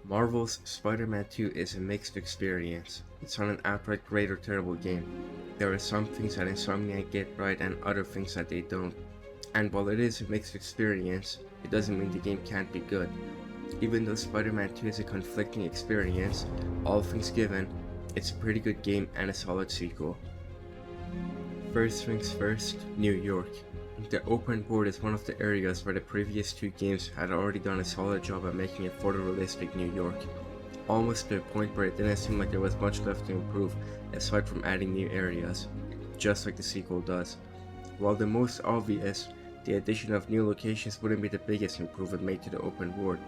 Marvel's Spider-Man 2 is a mixed experience. It's not an outright great or terrible game. There are some things that Insomniac get right and other things that they don't. And while it is a mixed experience, it doesn't mean the game can't be good. Even though Spider-Man 2 is a conflicting experience, all things given, it's a pretty good game and a solid sequel. First things first, New York. The open world is one of the areas where the previous two games had already done a solid job at making it photorealistic New York, almost to a point where it didn't seem like there was much left to improve aside from adding new areas, just like the sequel does. While the most obvious, the addition of new locations wouldn't be the biggest improvement made to the open world.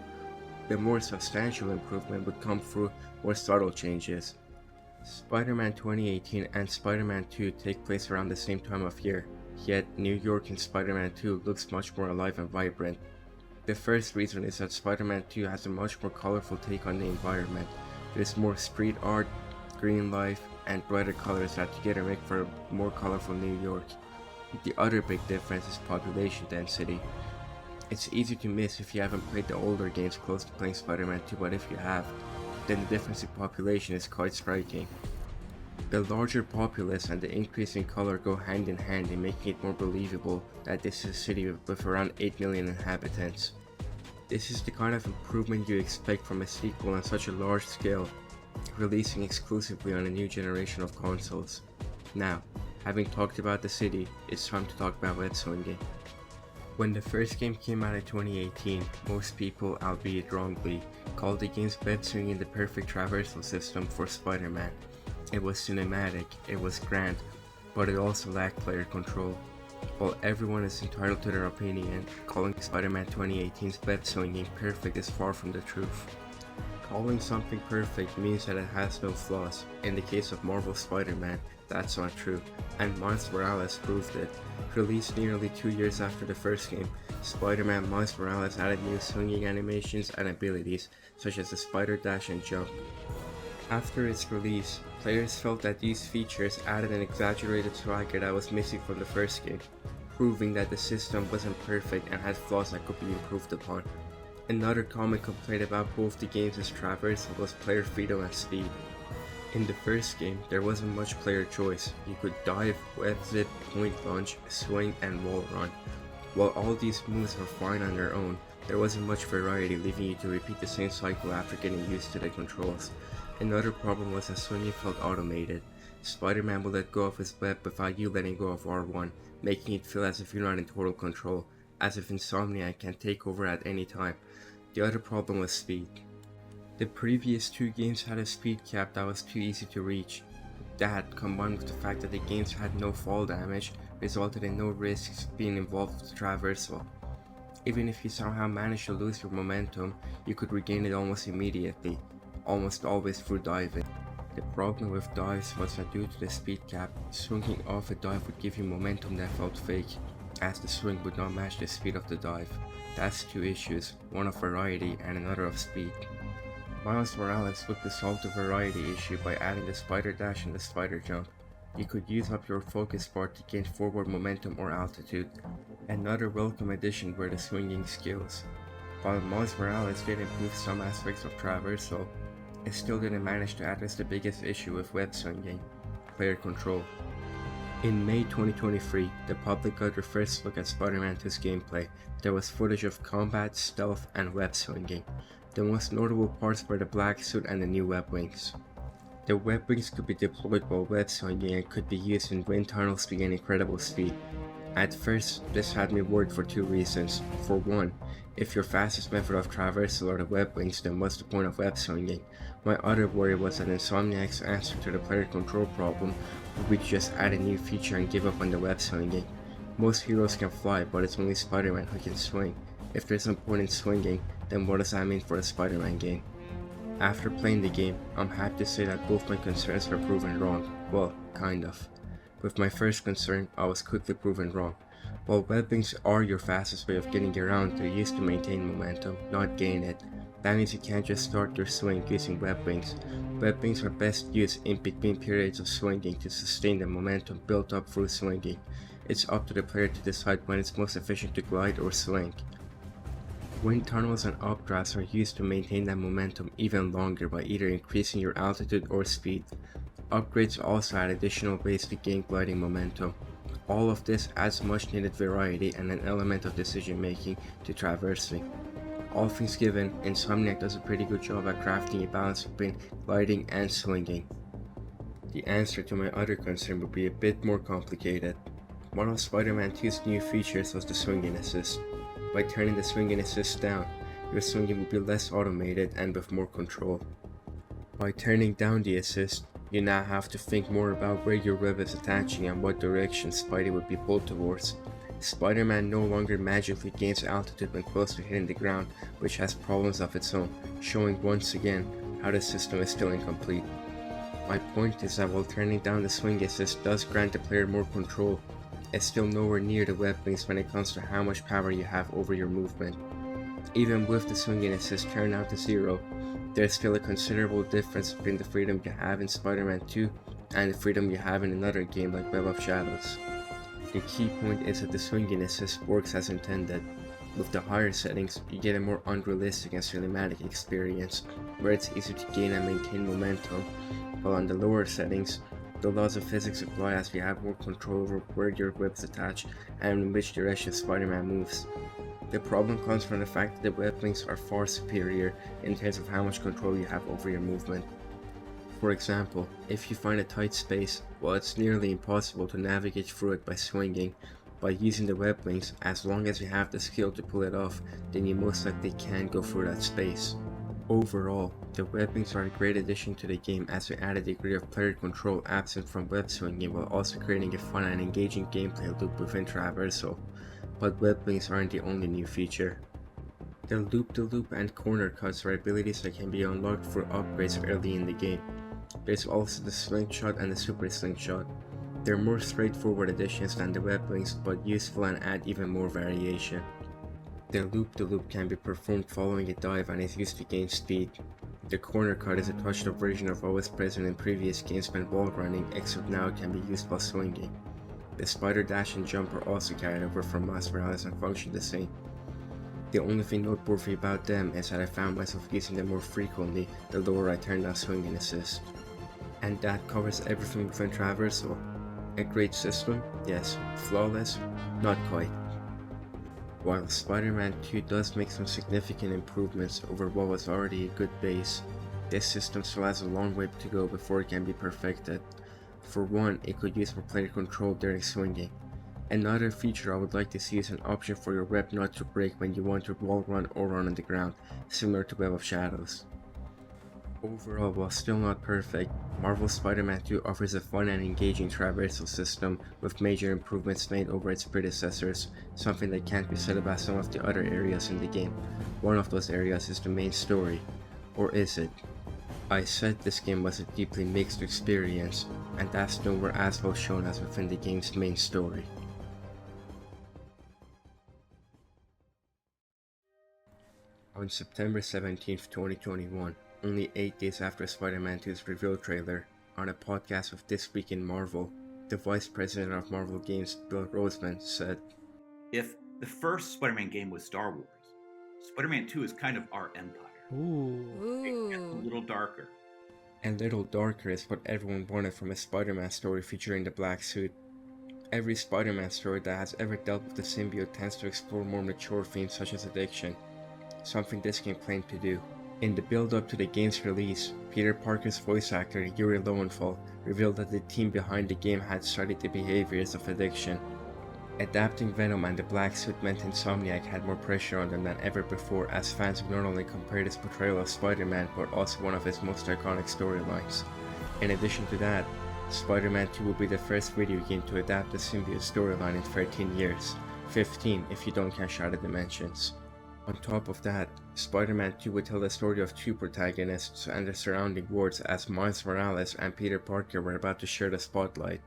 The more substantial improvement would come through more subtle changes. Spider-Man 2018 and Spider-Man 2 take place around the same time of year, yet New York in Spider-Man 2 looks much more alive and vibrant. The first reason is that Spider-Man 2 has a much more colorful take on the environment. There's more street art, green life, and brighter colors that together make for a more colorful New York. The other big difference is population density. It's easy to miss if you haven't played the older games close to playing Spider-Man 2, but if you have, then the difference in population is quite striking. The larger populace and the increase in color go hand in hand in making it more believable that this is a city with around 8 million inhabitants. This is the kind of improvement you expect from a sequel on such a large scale, releasing exclusively on a new generation of consoles. Now, having talked about the city, it's time to talk about web swinging. When the first game came out in 2018, most people, albeit wrongly, called the game's web swinging the perfect traversal system for Spider-Man. It was cinematic, it was grand, but it also lacked player control. While everyone is entitled to their opinion, calling Spider-Man 2018's web swinging perfect is far from the truth. Calling something perfect means that it has no flaws. In the case of Marvel's Spider-Man, that's not true, and Miles Morales proved it. Released nearly 2 years after the first game, Spider-Man Miles Morales added new swinging animations and abilities, such as the spider dash and jump. After its release, players felt that these features added an exaggerated swagger that was missing from the first game, proving that the system wasn't perfect and had flaws that could be improved upon. Another common complaint about both the games' traversal was player freedom and speed. In the first game, there wasn't much player choice. You could dive, web zip, point launch, swing, and wall run. While all these moves were fine on their own, there wasn't much variety, leaving you to repeat the same cycle after getting used to the controls. Another problem was that swinging felt automated. Spider-Man will let go of his web without you letting go of R1, making it feel as if you're not in total control, as if Insomniac can take over at any time. The other problem was speed. The previous two games had a speed cap that was too easy to reach. That, combined with the fact that the games had no fall damage, resulted in no risks being involved with traversal. Even if you somehow managed to lose your momentum, you could regain it almost immediately, almost always through diving. The problem with dives was that due to the speed cap, swinging off a dive would give you momentum that felt fake, as the swing would not match the speed of the dive. That's two issues, one of variety and another of speed. Miles Morales looked to solve the variety issue by adding the spider dash and the spider jump. You could use up your focus bar to gain forward momentum or altitude. Another welcome addition were the swinging skills. While Miles Morales did improve some aspects of traversal, it still didn't manage to address the biggest issue with web swinging: player control. In May 2023, the public got their first look at Spider-Man 2's gameplay. There was footage of combat, stealth, and web swinging. The most notable parts were the black suit and the new web wings. The web wings could be deployed while web swinging and could be used in wind tunnels to gain incredible speed. At first, this had me worried for two reasons. For one, if your fastest method of traversal are the web wings, then what's the point of web swinging? My other worry was that Insomniac's answer to the player control problem would be to just add a new feature and give up on the web swinging. Most heroes can fly, but it's only Spider-Man who can swing. If there's no point in swinging, then what does that mean for a Spider-Man game? After playing the game, I'm happy to say that both my concerns were proven wrong. Well, kind of. With my first concern, I was quickly proven wrong. While web wings are your fastest way of getting around, they're used to maintain momentum, not gain it. That means you can't just start your swing using web wings. Web wings are best used in between periods of swinging to sustain the momentum built up through swinging. It's up to the player to decide when it's most efficient to glide or swing. Wind tunnels and updrafts are used to maintain that momentum even longer by either increasing your altitude or speed. Upgrades also add additional ways to gain gliding momentum. All of this adds much needed variety and an element of decision making to traversing. All things given, Insomniac does a pretty good job at crafting a balance between gliding and swinging. The answer to my other concern would be a bit more complicated. One of Spider-Man 2's new features was the swinging assist. By turning the swinging assist down, your swinging will be less automated and with more control. By turning down the assist, you now have to think more about where your web is attaching and what direction Spidey would be pulled towards. Spider-Man no longer magically gains altitude when close to hitting the ground, which has problems of its own, showing once again how the system is still incomplete. My point is that while turning down the swing assist does grant the player more control, it's still nowhere near the web wings when it comes to how much power you have over your movement. Even with the swinging assist turned down to 0, there's still a considerable difference between the freedom you have in Spider-Man 2 and the freedom you have in another game like Web of Shadows. The key point is that the swinging assist works as intended. With the higher settings, you get a more unrealistic and cinematic experience, where it's easier to gain and maintain momentum, while on the lower settings, the laws of physics apply as we have more control over where your webs attach and in which direction Spider-Man moves. The problem comes from the fact that the web wings are far superior in terms of how much control you have over your movement. For example, if you find a tight space, well, it's nearly impossible to navigate through it by swinging. By using the web wings, as long as you have the skill to pull it off, then you most likely can go through that space. Overall, the web wings are a great addition to the game as they add a degree of player control absent from web swinging while also creating a fun and engaging gameplay loop within traversal. But web wings aren't the only new feature. The loop-to-loop and corner cuts are abilities that can be unlocked through upgrades early in the game. There's also the slingshot and the super slingshot. They're more straightforward additions than the web wings, but useful and add even more variation. The loop-to-loop can be performed following a dive and is used to gain speed. The corner cut is a touched-up version of what was present in previous games when wall running, except now it can be used while swinging. The spider dash and jump are also carried over from Miles Morales and function the same. The only thing noteworthy about them is that I found myself using them more frequently the lower I turned down swinging assist. And that covers everything within traversal. A great system? Yes. Flawless? Not quite. While Spider-Man 2 does make some significant improvements over what was already a good base, this system still has a long way to go before it can be perfected. For one, it could use more player control during swinging. Another feature I would like to see is an option for your web not to break when you want to wall run or run on the ground, similar to Web of Shadows. Overall, while still not perfect, Marvel's Spider-Man 2 offers a fun and engaging traversal system with major improvements made over its predecessors, something that can't be said about some of the other areas in the game. One of those areas is the main story. Or is it? I said this game was a deeply mixed experience, and that's nowhere as well shown as within the game's main story. On September 17, 2021, only 8 days after Spider-Man 2's reveal trailer, on a podcast with This Week in Marvel, the vice president of Marvel Games, Bill Roseman, said, "If the first Spider-Man game was Star Wars, Spider-Man 2 is kind of our empire. It gets a little darker." A little darker is what everyone wanted from a Spider-Man story featuring the black suit. Every Spider-Man story that has ever dealt with the symbiote tends to explore more mature themes such as addiction, something this game claimed to do. In the build-up to the game's release, Peter Parker's voice actor Yuri Lowenthal revealed that the team behind the game had studied the behaviors of addiction. Adapting Venom and the Black Suit meant Insomniac had more pressure on them than ever before, as fans would not only compare his portrayal of Spider-Man but also one of his most iconic storylines. In addition to that, Spider-Man 2 will be the first video game to adapt the symbiote storyline in 13 years, 15 if you don't count Shattered Dimensions. On top of that, Spider-Man 2 would tell the story of two protagonists and the surrounding worlds as Miles Morales and Peter Parker were about to share the spotlight.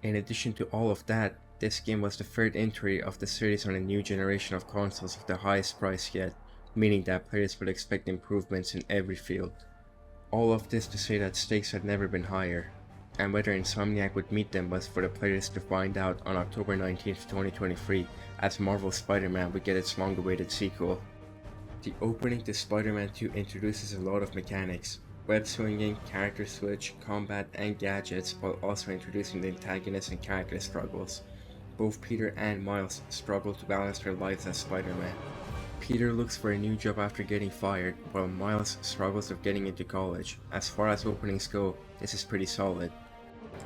In addition to all of that, this game was the third entry of the series on a new generation of consoles with the highest price yet, meaning that players would expect improvements in every field. All of this to say that stakes had never been higher, and whether Insomniac would meet them was for the players to find out on October 19th, 2023, as Marvel's Spider-Man would get its long-awaited sequel. The opening to Spider-Man 2 introduces a lot of mechanics, web swinging, character switch, combat, and gadgets, while also introducing the antagonists and character struggles. Both Peter and Miles struggle to balance their lives as Spider-Man. Peter looks for a new job after getting fired, while Miles struggles with getting into college. As far as openings go, this is pretty solid.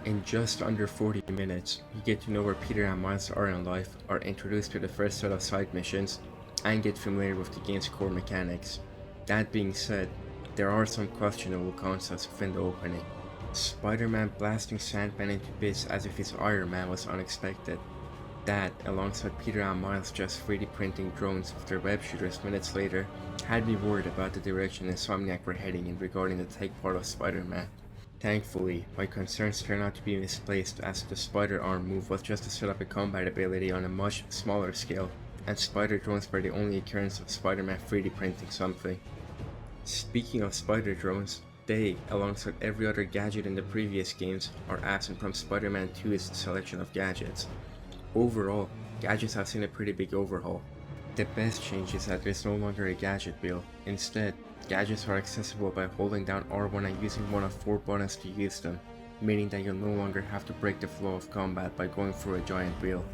In just under 40 minutes, you get to know where Peter and Miles are in life, are introduced to the first set of side missions, and get familiar with the game's core mechanics. That being said, there are some questionable concepts within the opening. Spider-Man blasting Sandman into bits as if he's Iron Man was unexpected. That, alongside Peter and Miles just 3D printing drones with their web shooters minutes later, had me worried about the direction Insomniac were heading in regarding the tech part of Spider-Man. Thankfully, my concerns turned out to be misplaced, as the Spider Arm move was just to set up a combat ability on a much smaller scale, and Spider Drones were the only occurrence of Spider-Man 3D printing something. Speaking of Spider Drones, they, alongside every other gadget in the previous games, are absent from Spider-Man 2's selection of gadgets. Overall, gadgets have seen a pretty big overhaul. The best change is that there's no longer a gadget wheel. Instead, gadgets are accessible by holding down R1 and using one of 4 buttons to use them, meaning that you'll no longer have to break the flow of combat by going through a giant wheel.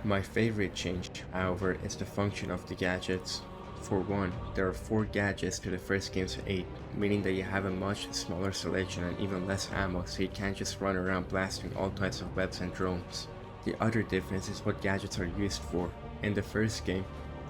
My favorite change, however, is the function of the gadgets. For one, there are 4 gadgets to the first game's 8, meaning that you have a much smaller selection and even less ammo, so you can't just run around blasting all types of webs and drones. The other difference is what gadgets are used for. In the first game,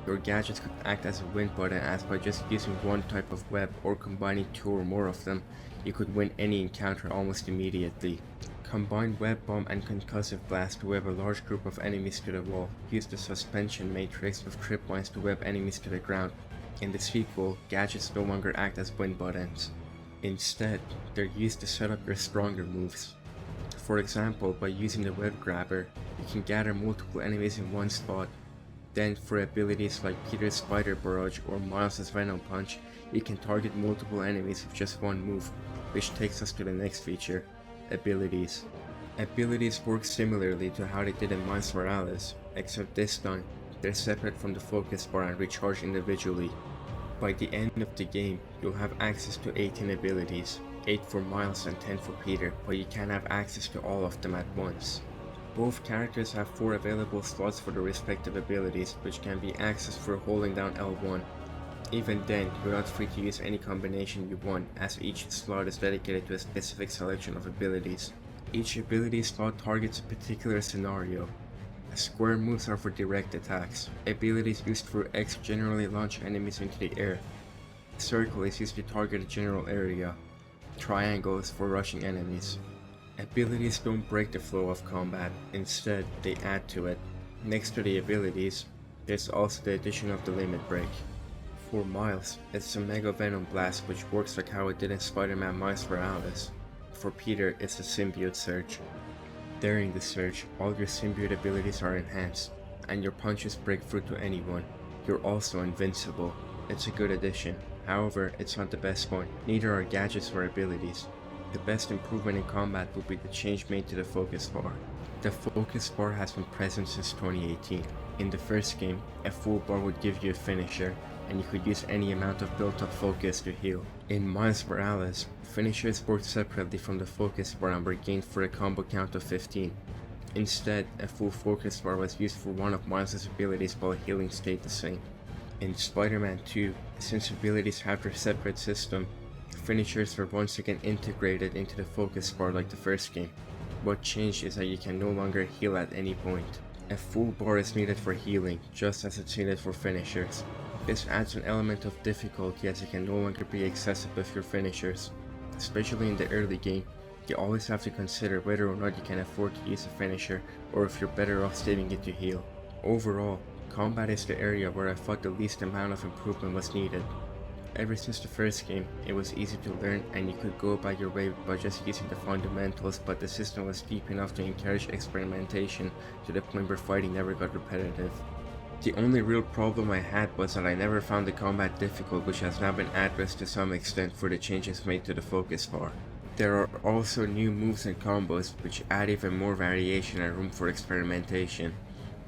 your gadgets could act as a win button, as by just using one type of web or combining 2 or more of them, you could win any encounter almost immediately. Combine Web Bomb and Concussive Blast to web a large group of enemies to the wall. Use the Suspension Matrix with Tripwires to web enemies to the ground. In the sequel, gadgets no longer act as win buttons. Instead, they're used to set up your stronger moves. For example, by using the Web Grabber, you can gather multiple enemies in one spot. Then, for abilities like Peter's Spider Barrage or Miles' Venom Punch, you can target multiple enemies with just one move, which takes us to the next feature, abilities. Abilities work similarly to how they did in Miles Morales, except this time, they're separate from the focus bar and recharge individually. By the end of the game, you'll have access to 18 abilities, 8 for Miles and 10 for Peter, but you can't have access to all of them at once. Both characters have 4 available slots for their respective abilities, which can be accessed for holding down L1. Even then, you're not free to use any combination you want, as each slot is dedicated to a specific selection of abilities. Each ability slot targets a particular scenario. Square moves are for direct attacks. Abilities used for X generally launch enemies into the air. Circle is used to target a general area. Triangle is for rushing enemies. Abilities don't break the flow of combat, instead they add to it. Next to the abilities, there's also the addition of the Limit Break. For Miles, it's the Mega Venom Blast, which works like how it did in Spider-Man Miles Morales. For Peter, it's the Symbiote Surge. During the surge, all your symbiote abilities are enhanced, and your punches break through to anyone. You're also invincible. It's a good addition. However, it's not the best point. Neither are gadgets or abilities. The best improvement in combat will be the change made to the focus bar. The focus bar has been present since 2018. In the first game, a full bar would give you a finisher, and you could use any amount of built-up focus to heal. In Miles Morales, finishers worked separately from the focus bar and were gained for a combo count of 15. Instead, a full focus bar was used for one of Miles' abilities while healing stayed the same. In Spider-Man 2, since abilities have their separate system, finishers were once again integrated into the focus bar like the first game. What changed is that you can no longer heal at any point. A full bar is needed for healing, just as it's needed for finishers. This adds an element of difficulty as it can no longer be excessive with your finishers. Especially in the early game, you always have to consider whether or not you can afford to use a finisher, or if you're better off saving it to heal. Overall, combat is the area where I thought the least amount of improvement was needed. Ever since the first game, it was easy to learn and you could go about your way by just using the fundamentals, but the system was deep enough to encourage experimentation to the point where fighting never got repetitive. The only real problem I had was that I never found the combat difficult, which has now been addressed to some extent for the changes made to the focus bar. There are also new moves and combos which add even more variation and room for experimentation.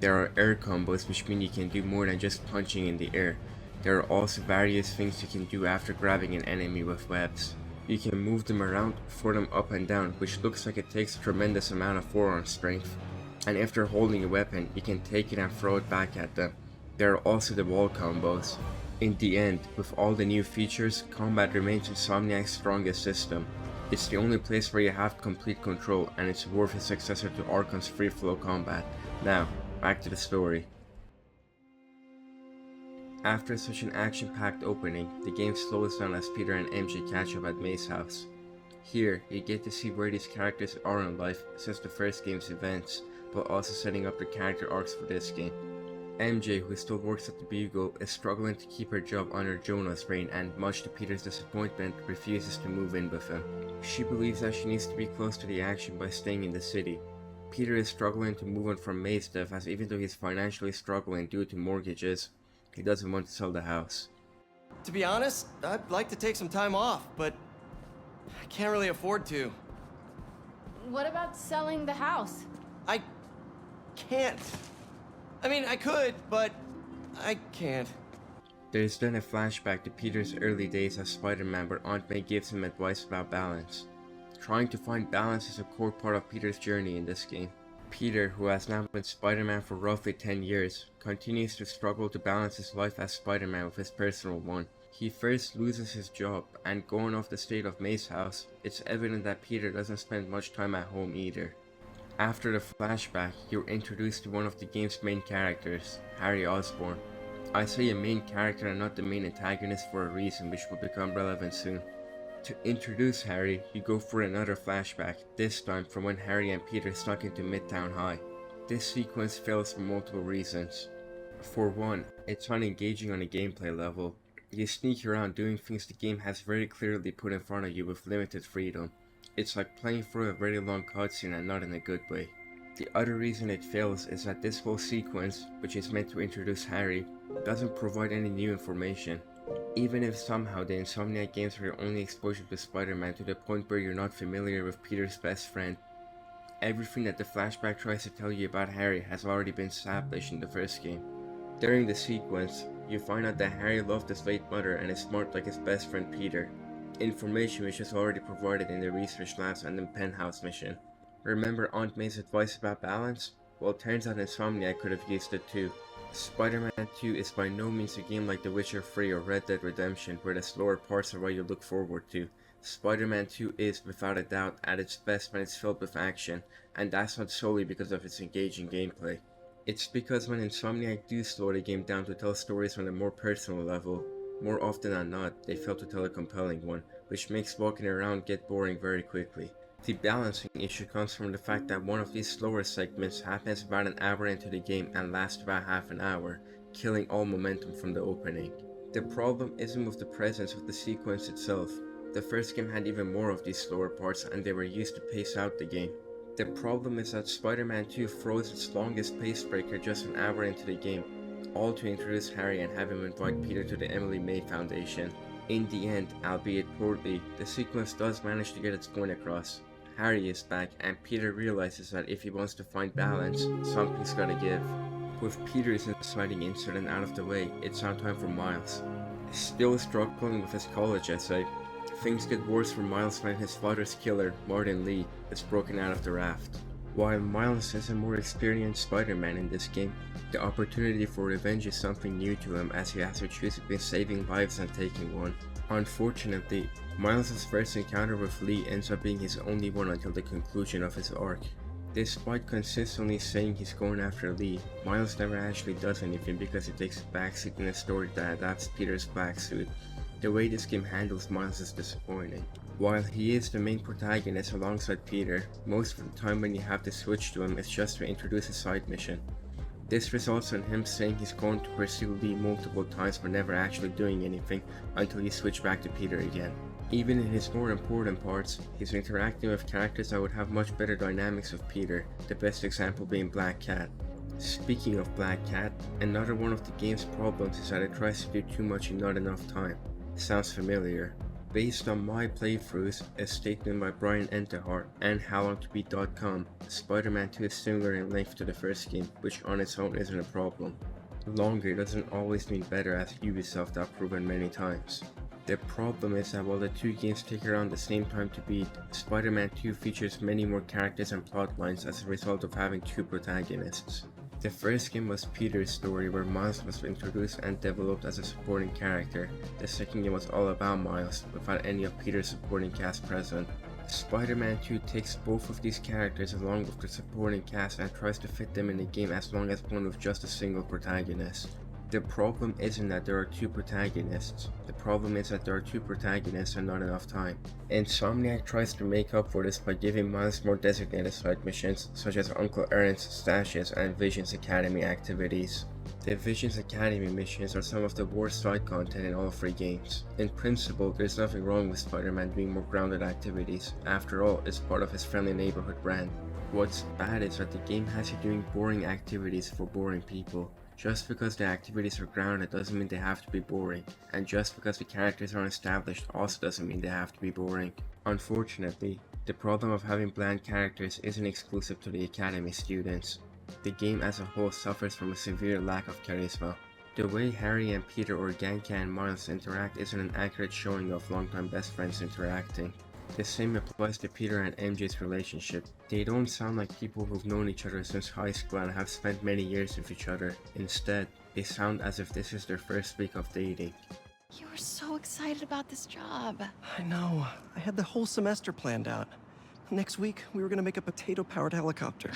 There are air combos, which mean you can do more than just punching in the air. There are also various things you can do after grabbing an enemy with webs. You can move them around, throw them up and down, which looks like it takes a tremendous amount of forearm strength. And after holding a weapon, you can take it and throw it back at them. There are also the wall combos. In the end, with all the new features, combat remains Insomniac's strongest system. It's the only place where you have complete control, and it's worth a successor to Arkham's free flow combat. Now, back to the story. After such an action-packed opening, the game slows down as Peter and MJ catch up at May's house. Here, you get to see where these characters are in life since the first game's events, but also setting up the character arcs for this game. MJ, who still works at the Bugle, is struggling to keep her job under Jonah's reign and, much to Peter's disappointment, refuses to move in with him. She believes that she needs to be close to the action by staying in the city. Peter is struggling to move on from May's death, as even though he's financially struggling due to mortgages, he doesn't want to sell the house. To be honest, I'd like to take some time off, but I can't really afford to. What about selling the house? I can't. I mean, I could, but I can't. There's then a flashback to Peter's early days as Spider-Man, where Aunt May gives him advice about balance. Trying to find balance is a core part of Peter's journey in this game. Peter, who has now been Spider-Man for roughly 10 years, continues to struggle to balance his life as Spider-Man with his personal one. He first loses his job, and going off the state of May's house, it's evident that Peter doesn't spend much time at home either. After the flashback, you're introduced to one of the game's main characters, Harry Osborn. I say a main character and not the main antagonist for a reason which will become relevant soon. To introduce Harry, you go for another flashback, this time from when Harry and Peter snuck into Midtown High. This sequence fails for multiple reasons. For one, it's unengaging on a gameplay level. You sneak around doing things the game has very clearly put in front of you with limited freedom. It's like playing through a very long cutscene and not in a good way. The other reason it fails is that this whole sequence, which is meant to introduce Harry, doesn't provide any new information. Even if somehow the Insomniac games are your only exposure to Spider-Man to the point where you're not familiar with Peter's best friend, everything that the flashback tries to tell you about Harry has already been established in the first game. During the sequence, you find out that Harry loved his late mother and is smart like his best friend Peter, information which is already provided in the research labs and the Penthouse mission. Remember Aunt May's advice about balance? Well, it turns out Insomniac could have used it too. Spider-Man 2 is by no means a game like The Witcher 3 or Red Dead Redemption, where the slower parts are what you look forward to. Spider-Man 2 is, without a doubt, at its best when it's filled with action, and that's not solely because of its engaging gameplay. It's because when Insomniac do slow the game down to tell stories on a more personal level, more often than not, they fail to tell a compelling one, which makes walking around get boring very quickly. The balancing issue comes from the fact that one of these slower segments happens about an hour into the game and lasts about half an hour, killing all momentum from the opening. The problem isn't with the presence of the sequence itself. The first game had even more of these slower parts and they were used to pace out the game. The problem is that Spider-Man 2 throws its longest pace breaker just an hour into the game, all to introduce Harry and have him invite Peter to the Emily May Foundation. In the end, albeit poorly, the sequence does manage to get its point across. Harry is back, and Peter realizes that if he wants to find balance, something's gotta give. With Peter's inciting incident out of the way, it's now time for Miles. Still struggling with his college essay, things get worse for Miles when his father's killer, Martin Lee, is broken out of the raft. While Miles is a more experienced Spider-Man in this game, the opportunity for revenge is something new to him as he has to choose between saving lives and taking one. Unfortunately, Miles' first encounter with Lee ends up being his only one until the conclusion of his arc. Despite consistently saying he's going after Lee, Miles never actually does anything because he takes a backseat in a story that adapts Peter's black suit. The way this game handles Miles is disappointing. While he is the main protagonist alongside Peter, most of the time when you have to switch to him it's just to introduce a side mission. This results in him saying he's going to pursue Lee multiple times but never actually doing anything until you switch back to Peter again. Even in his more important parts, he's interacting with characters that would have much better dynamics with Peter, the best example being Black Cat. Speaking of Black Cat, another one of the game's problems is that it tries to do too much in not enough time. Sounds familiar. Based on my playthroughs, a statement by Brian Entehart and HowLongToBeat.com, Spider-Man 2 is similar in length to the first game, which on its own isn't a problem. Longer doesn't always mean better, as Ubisoft have proven many times. The problem is that while the two games take around the same time to beat, Spider-Man 2 features many more characters and plot lines as a result of having two protagonists. The first game was Peter's story, where Miles was introduced and developed as a supporting character. The second game was all about Miles, without any of Peter's supporting cast present. Spider-Man 2 takes both of these characters along with the supporting cast and tries to fit them in the game as long as one with just a single protagonist. The problem isn't that there are two protagonists, the problem is that there are two protagonists and not enough time. Insomniac tries to make up for this by giving Miles more designated side missions, such as Uncle Aaron's stashes and Vision's Academy activities. The Vision's Academy missions are some of the worst side content in all three games. In principle, there's nothing wrong with Spider-Man doing more grounded activities, after all, it's part of his friendly neighborhood brand. What's bad is that the game has you doing boring activities for boring people. Just because the activities are grounded doesn't mean they have to be boring, and just because the characters are established also doesn't mean they have to be boring. Unfortunately, the problem of having bland characters isn't exclusive to the Academy students. The game as a whole suffers from a severe lack of charisma. The way Harry and Peter or Ganke and Miles interact isn't an accurate showing of longtime best friends interacting. The same applies to Peter and MJ's relationship. They don't sound like people who've known each other since high school and have spent many years with each other. Instead, they sound as if this is their first week of dating. You were so excited about this job. I know. I had the whole semester planned out. Next week, we were gonna make a potato-powered helicopter.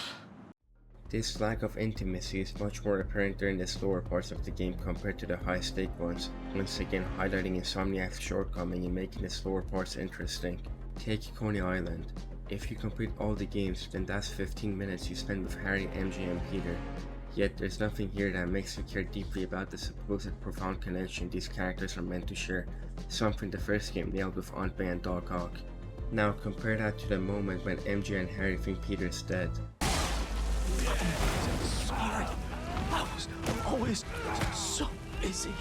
This lack of intimacy is much more apparent during the slower parts of the game compared to the high-stake ones, once again highlighting Insomniac's shortcoming in making the slower parts interesting. Take Coney Island. If you complete all the games, then that's 15 minutes you spend with Harry, MJ, and Peter. Yet there's nothing here that makes you care deeply about the supposed profound connection these characters are meant to share, something the first game nailed with Aunt May and Doc Ock. Now compare that to the moment when MJ and Harry think Peter's dead. Sorry. I was always so busy.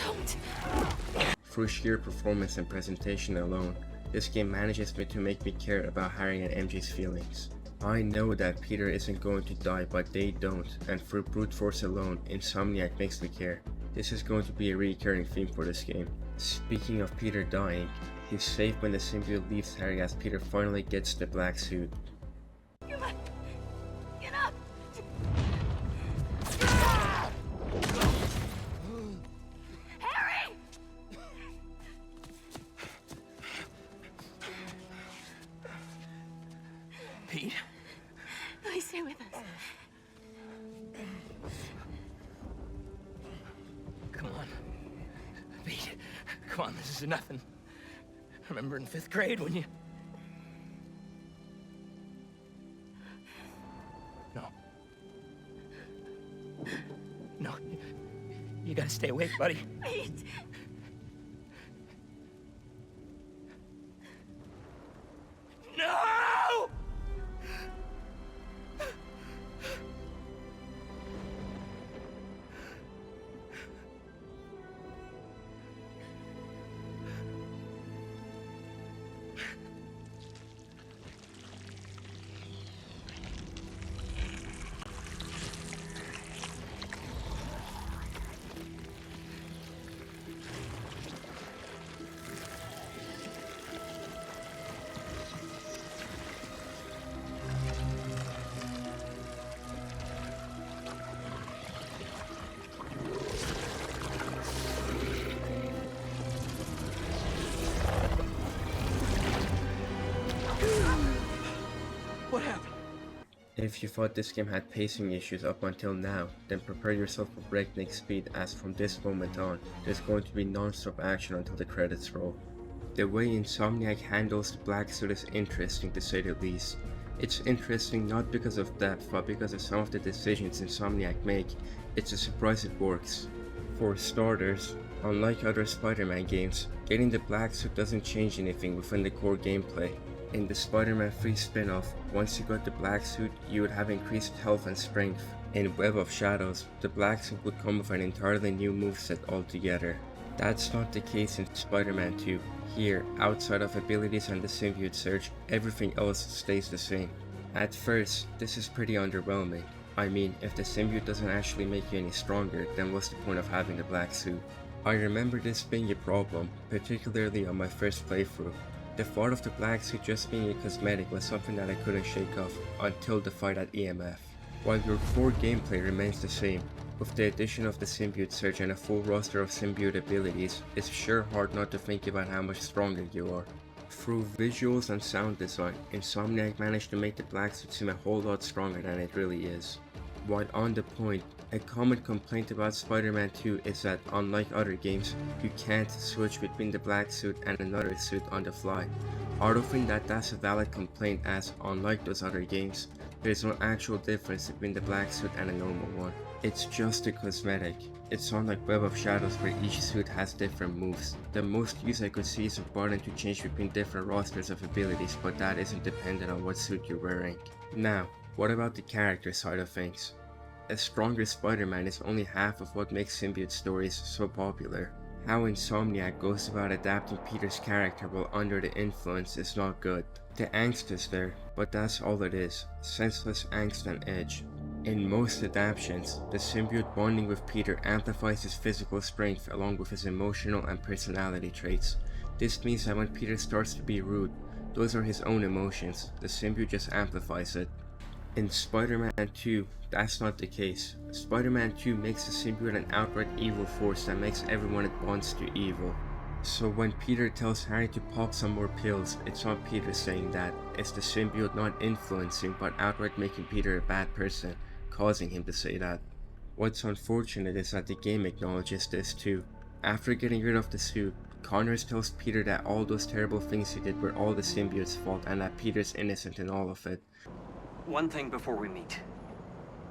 Don't. Through sheer performance and presentation alone, this game manages to make me care about Harry and MJ's feelings. I know that Peter isn't going to die, but they don't, and through brute force alone, Insomniac makes me care. This is going to be a recurring theme for this game. Speaking of Peter dying, he's saved when the symbiote leaves Harry as Peter finally gets the black suit. Get up! Harry! Pete? Please stay with us. Come on. Pete, come on, this is nothing. Remember in 5th grade when you... No. No. You gotta stay awake, buddy. Pete! No! What happened? If you thought this game had pacing issues up until now, then prepare yourself for breakneck speed, as from this moment on, there's going to be non-stop action until the credits roll. The way Insomniac handles the black suit is interesting, to say the least. It's interesting not because of depth, but because of some of the decisions Insomniac make. It's a surprise it works. For starters, unlike other Spider-Man games, getting the black suit doesn't change anything within the core gameplay. In the Spider-Man 3 spin-off, once you got the black suit, you would have increased health and strength. In Web of Shadows, the black suit would come with an entirely new moveset altogether. That's not the case in Spider-Man 2. Here, outside of abilities and the symbiote surge, everything else stays the same. At first, this is pretty underwhelming. I mean, if the symbiote doesn't actually make you any stronger, then what's the point of having the black suit? I remember this being a problem, particularly on my first playthrough. The thought of the black suit just being a cosmetic was something that I couldn't shake off until the fight at EMF. While your core gameplay remains the same, with the addition of the symbiote surge and a full roster of symbiote abilities, it's sure hard not to think about how much stronger you are. Through visuals and sound design, Insomniac managed to make the black suit seem a whole lot stronger than it really is. While on the point, a common complaint about Spider-Man 2 is that, unlike other games, you can't switch between the black suit and another suit on the fly. I don't think that that's a valid complaint, as, unlike those other games, there's no actual difference between the black suit and a normal one. It's just a cosmetic. It's not like Web of Shadows where each suit has different moves. The most use I could see is a button to change between different rosters of abilities, but that isn't dependent on what suit you're wearing. Now, what about the character side of things? A stronger Spider-Man is only half of what makes symbiote stories so popular. How Insomniac goes about adapting Peter's character while under the influence is not good. The angst is there, but that's all it is, senseless angst and edge. In most adaptations, the symbiote bonding with Peter amplifies his physical strength along with his emotional and personality traits. This means that when Peter starts to be rude, those are his own emotions, the symbiote just amplifies it. In Spider-Man 2, that's not the case. Spider-Man 2 makes the symbiote an outright evil force that makes everyone it bonds to evil. So when Peter tells Harry to pop some more pills, it's not Peter saying that, it's the symbiote not influencing but outright making Peter a bad person, causing him to say that. What's unfortunate is that the game acknowledges this too. After getting rid of the suit, Connors tells Peter that all those terrible things he did were all the symbiote's fault and that Peter's innocent in all of it. One thing before we meet.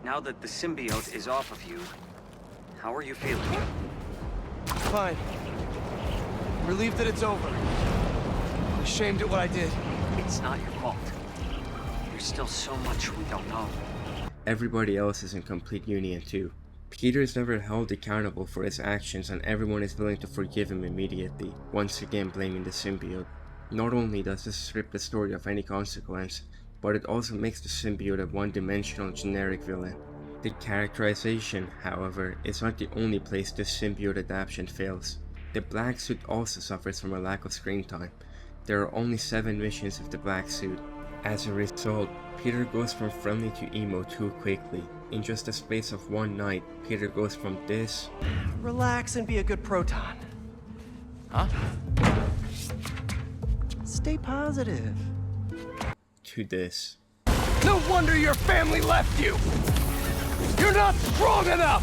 Now that the symbiote is off of you, how are you feeling? Fine. Relieved that it's over. Ashamed at what I did. It's not your fault. There's still so much we don't know. Everybody else is in complete union too. Peter is never held accountable for his actions and everyone is willing to forgive him immediately, once again blaming the symbiote. Not only does this strip the story of any consequence, but it also makes the symbiote a one-dimensional generic villain. The characterization, however, is not the only place this symbiote adaptation fails. The black suit also suffers from a lack of screen time. There are only 7 missions of the black suit. As a result, Peter goes from friendly to emo too quickly. In just the space of one night, Peter goes from this... Relax and be a good proton. Huh? Stay positive. to this. No wonder your family left you! You're not strong enough!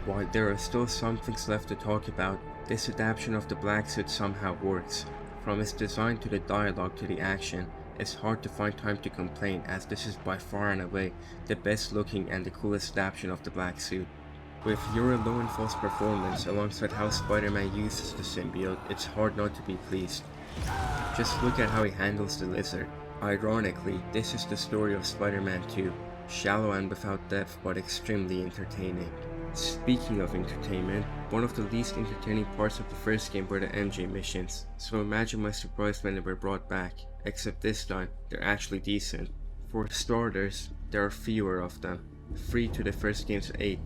While there are still some things left to talk about, this adaptation of the black suit somehow works. From its design to the dialogue to the action, it's hard to find time to complain, as this is by far and away the best looking and the coolest adaptation of the black suit. With Yuri Lowenthal's performance alongside how Spider-Man uses the symbiote, it's hard not to be pleased. Just look at how he handles the lizard. Ironically, this is the story of Spider-Man 2, shallow and without depth but extremely entertaining. Speaking of entertainment, one of the least entertaining parts of the first game were the MJ missions, so imagine my surprise when they were brought back, except this time, they're actually decent. For starters, there are fewer of them, 3 to the first game's 8.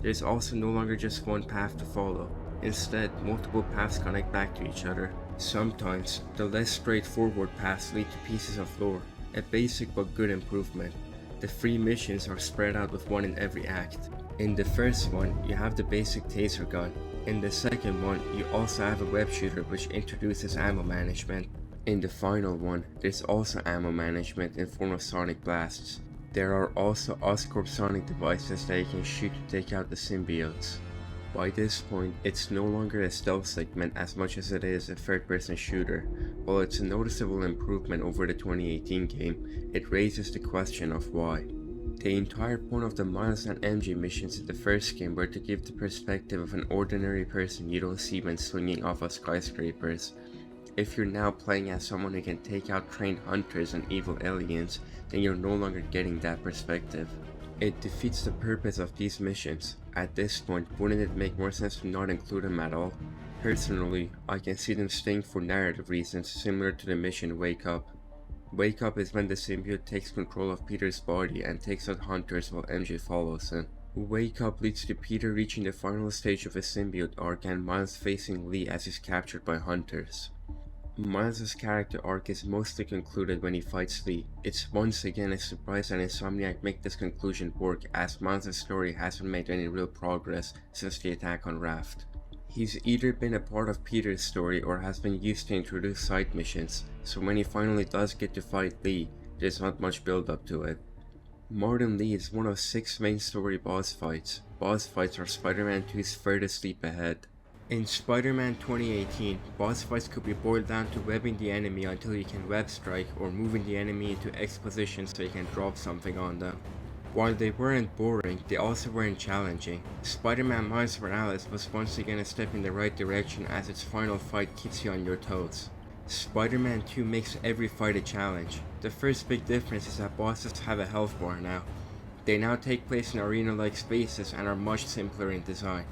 There's also no longer just one path to follow, instead multiple paths connect back to each other. Sometimes, the less straightforward paths lead to pieces of lore, a basic but good improvement. The 3 missions are spread out with one in every act. In the first one, you have the basic taser gun. In the second one, you also have a web shooter which introduces ammo management. In the final one, there's also ammo management in form of sonic blasts. There are also Oscorp sonic devices that you can shoot to take out the symbiotes. By this point, it's no longer a stealth segment as much as it is a third-person shooter. While it's a noticeable improvement over the 2018 game, it raises the question of why. The entire point of the Miles and MJ missions in the first game were to give the perspective of an ordinary person you don't see when swinging off of skyscrapers. If you're now playing as someone who can take out trained hunters and evil aliens, then you're no longer getting that perspective. It defeats the purpose of these missions. At this point, wouldn't it make more sense to not include them at all? Personally, I can see them staying for narrative reasons similar to the mission Wake Up. Wake Up is when the symbiote takes control of Peter's body and takes out hunters while MJ follows him. Wake Up leads to Peter reaching the final stage of his symbiote arc and Miles facing Lee as he's captured by hunters. Miles' character arc is mostly concluded when he fights Lee. It's once again a surprise that Insomniac make this conclusion work, as Miles' story hasn't made any real progress since the attack on Raft. He's either been a part of Peter's story or has been used to introduce side missions, so when he finally does get to fight Lee, there's not much build up to it. Martin Lee is one of 6 main story boss fights. Boss fights are Spider-Man 2's furthest leap ahead. In Spider-Man 2018, boss fights could be boiled down to webbing the enemy until you can web strike or moving the enemy into exposition so you can drop something on them. While they weren't boring, they also weren't challenging. Spider-Man Miles Morales was once again a step in the right direction as its final fight keeps you on your toes. Spider-Man 2 makes every fight a challenge. The first big difference is that bosses have a health bar now. They now take place in arena-like spaces and are much simpler in design.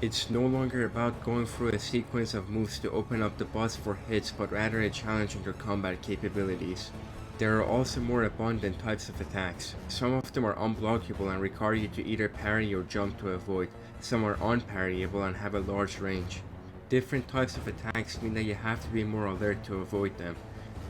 It's no longer about going through a sequence of moves to open up the boss for hits, but rather a challenge on your combat capabilities. There are also more abundant types of attacks. Some of them are unblockable and require you to either parry or jump to avoid. Some are unparryable and have a large range. Different types of attacks mean that you have to be more alert to avoid them.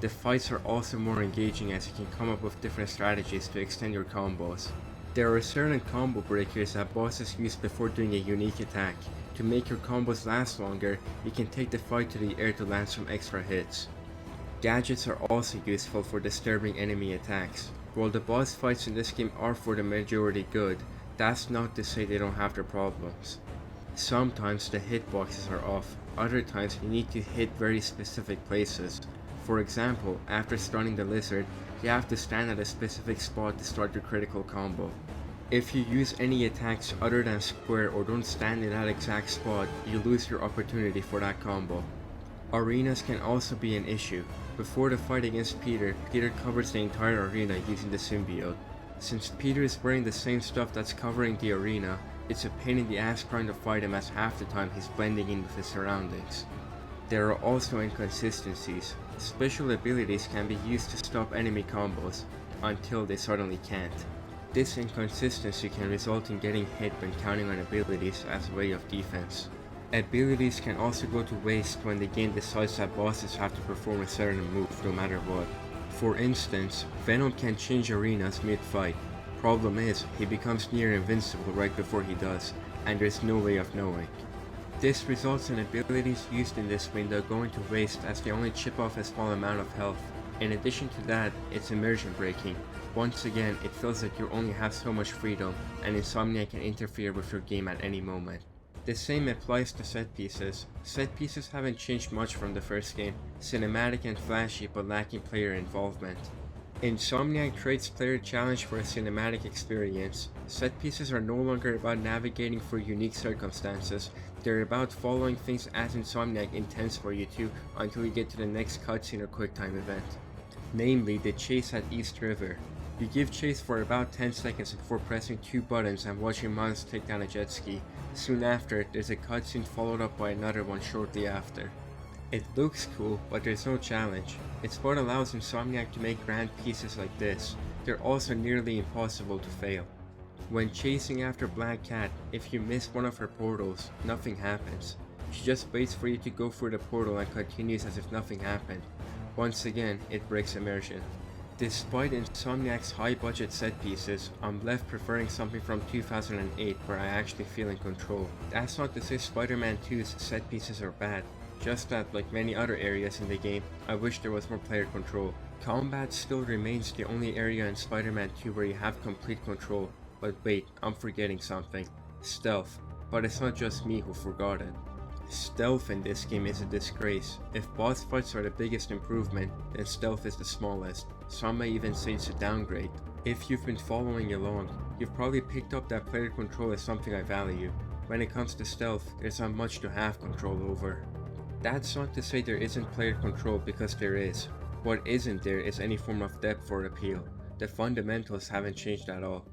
The fights are also more engaging as you can come up with different strategies to extend your combos. There are certain combo breakers that bosses use before doing a unique attack. To make your combos last longer, you can take the fight to the air to land some extra hits. Gadgets are also useful for disturbing enemy attacks. While the boss fights in this game are for the majority good, that's not to say they don't have their problems. Sometimes the hitboxes are off, other times you need to hit very specific places. For example, after stunning the lizard, you have to stand at a specific spot to start your critical combo. If you use any attacks other than square or don't stand in that exact spot, you lose your opportunity for that combo. Arenas can also be an issue. Before the fight against Peter, Peter covers the entire arena using the symbiote. Since Peter is wearing the same stuff that's covering the arena, it's a pain in the ass trying to fight him as half the time he's blending in with his surroundings. There are also inconsistencies. Special abilities can be used to stop enemy combos, until they suddenly can't. This inconsistency can result in getting hit when counting on abilities as a way of defense. Abilities can also go to waste when the game decides that bosses have to perform a certain move no matter what. For instance, Venom can change arenas mid-fight. Problem is, he becomes near invincible right before he does, and there's no way of knowing. This results in abilities used in this window going to waste as they only chip off a small amount of health. In addition to that, it's immersion breaking. Once again, it feels like you only have so much freedom, and Insomniac can interfere with your game at any moment. The same applies to set pieces. Set pieces haven't changed much from the first game, cinematic and flashy but lacking player involvement. Insomniac trades player challenge for a cinematic experience. Set pieces are no longer about navigating through unique circumstances, they're about following things as Insomniac intends for you to until you get to the next cutscene or QuickTime event. Namely, the chase at East River. You give chase for about 10 seconds before pressing 2 buttons and watching Miles take down a jet ski. Soon after, there's a cutscene followed up by another one shortly after. It looks cool, but there's no challenge. It's what allows Insomniac to make grand pieces like this. They're also nearly impossible to fail. When chasing after Black Cat, if you miss one of her portals, nothing happens. She just waits for you to go through the portal and continues as if nothing happened. Once again, it breaks immersion. Despite Insomniac's high-budget set pieces, I'm left preferring something from 2008 where I actually feel in control. That's not to say Spider-Man 2's set pieces are bad, just that, like many other areas in the game, I wish there was more player control. Combat still remains the only area in Spider-Man 2 where you have complete control, but wait, I'm forgetting something. Stealth. But it's not just me who forgot it. Stealth in this game is a disgrace. If boss fights are the biggest improvement, then stealth is the smallest. Some may even say it's a downgrade. If you've been following along, you've probably picked up that player control is something I value. When it comes to stealth, there's not much to have control over. That's not to say there isn't player control, because there is. What isn't there is any form of depth or appeal. The fundamentals haven't changed at all.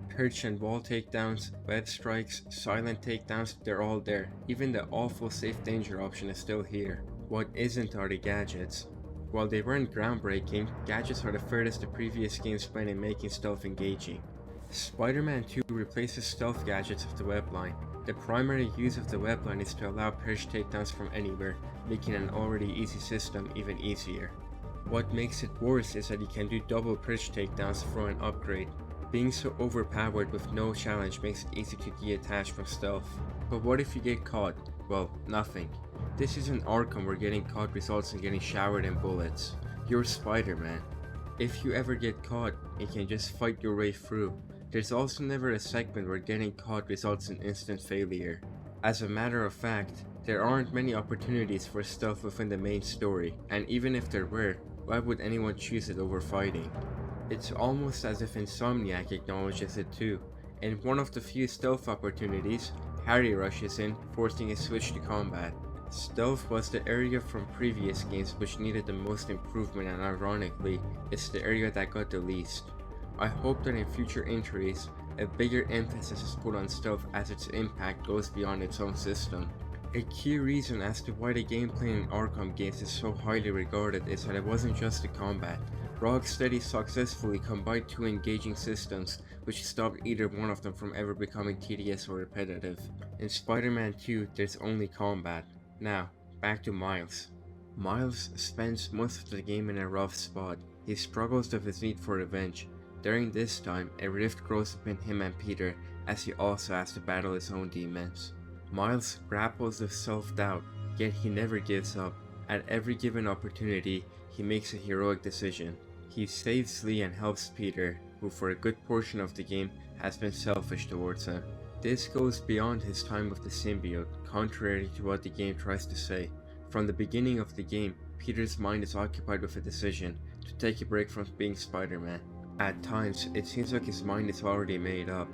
Perch and wall takedowns, web strikes, silent takedowns, they're all there. Even the awful safe danger option is still here. What isn't are the gadgets. While they weren't groundbreaking, gadgets are the furthest the previous games went in making stealth engaging. Spider-Man 2 replaces stealth gadgets of the webline. The primary use of the webline is to allow perch takedowns from anywhere, making an already easy system even easier. What makes it worse is that you can do double perch takedowns for an upgrade. Being so overpowered with no challenge makes it easy to detach from stealth. But what if you get caught? Well, nothing. This isn't Arkham where getting caught results in getting showered in bullets. You're Spider-Man. If you ever get caught, you can just fight your way through. There's also never a segment where getting caught results in instant failure. As a matter of fact, there aren't many opportunities for stealth within the main story, and even if there were, why would anyone choose it over fighting? It's almost as if Insomniac acknowledges it too. In one of the few stealth opportunities, Harry rushes in, forcing a switch to combat. Stealth was the area from previous games which needed the most improvement, and ironically, it's the area that got the least. I hope that in future entries, a bigger emphasis is put on stealth as its impact goes beyond its own system. A key reason as to why the gameplay in Arkham games is so highly regarded is that it wasn't just the combat. Rocksteady successfully combined two engaging systems, which stopped either one of them from ever becoming tedious or repetitive. In Spider-Man 2, there's only combat. Now, back to Miles. Miles spends most of the game in a rough spot. He struggles with his need for revenge. During this time, a rift grows between him and Peter, as he also has to battle his own demons. Miles grapples with self-doubt, yet he never gives up. At every given opportunity, he makes a heroic decision. He saves Lee and helps Peter, who for a good portion of the game has been selfish towards him. This goes beyond his time with the symbiote, contrary to what the game tries to say. From the beginning of the game, Peter's mind is occupied with a decision to take a break from being Spider-Man. At times, it seems like his mind is already made up.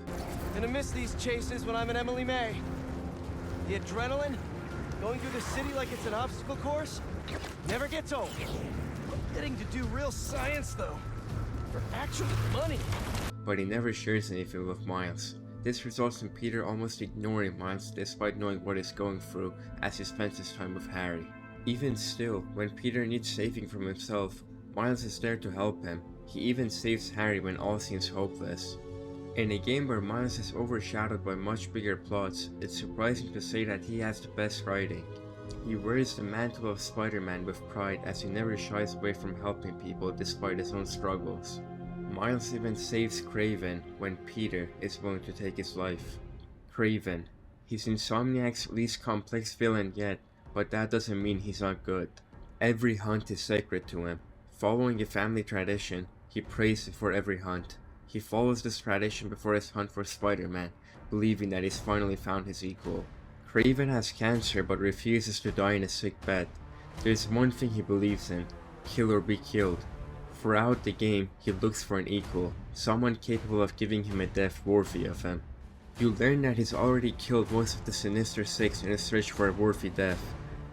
Gonna miss these chases when I'm in Emily May. The adrenaline, going through the city like it's an obstacle course, never gets old. Getting to do real science though, for actual money. But he never shares anything with Miles. This results in Peter almost ignoring Miles despite knowing what he's going through as he spends his time with Harry. Even still, when Peter needs saving from himself, Miles is there to help him. He even saves Harry when all seems hopeless. In a game where Miles is overshadowed by much bigger plots, it's surprising to say that he has the best writing. He wears the mantle of Spider-Man with pride as he never shies away from helping people despite his own struggles. Miles even saves Kraven when Peter is willing to take his life. Kraven. He's Insomniac's least complex villain yet, but that doesn't mean he's not good. Every hunt is sacred to him. Following a family tradition, he prays before every hunt. He follows this tradition before his hunt for Spider-Man, believing that he's finally found his equal. Kraven has cancer but refuses to die in a sick bed. There's one thing he believes in: kill or be killed. Throughout the game, he looks for an equal, someone capable of giving him a death worthy of him. You learn that he's already killed most of the Sinister Six in his search for a worthy death.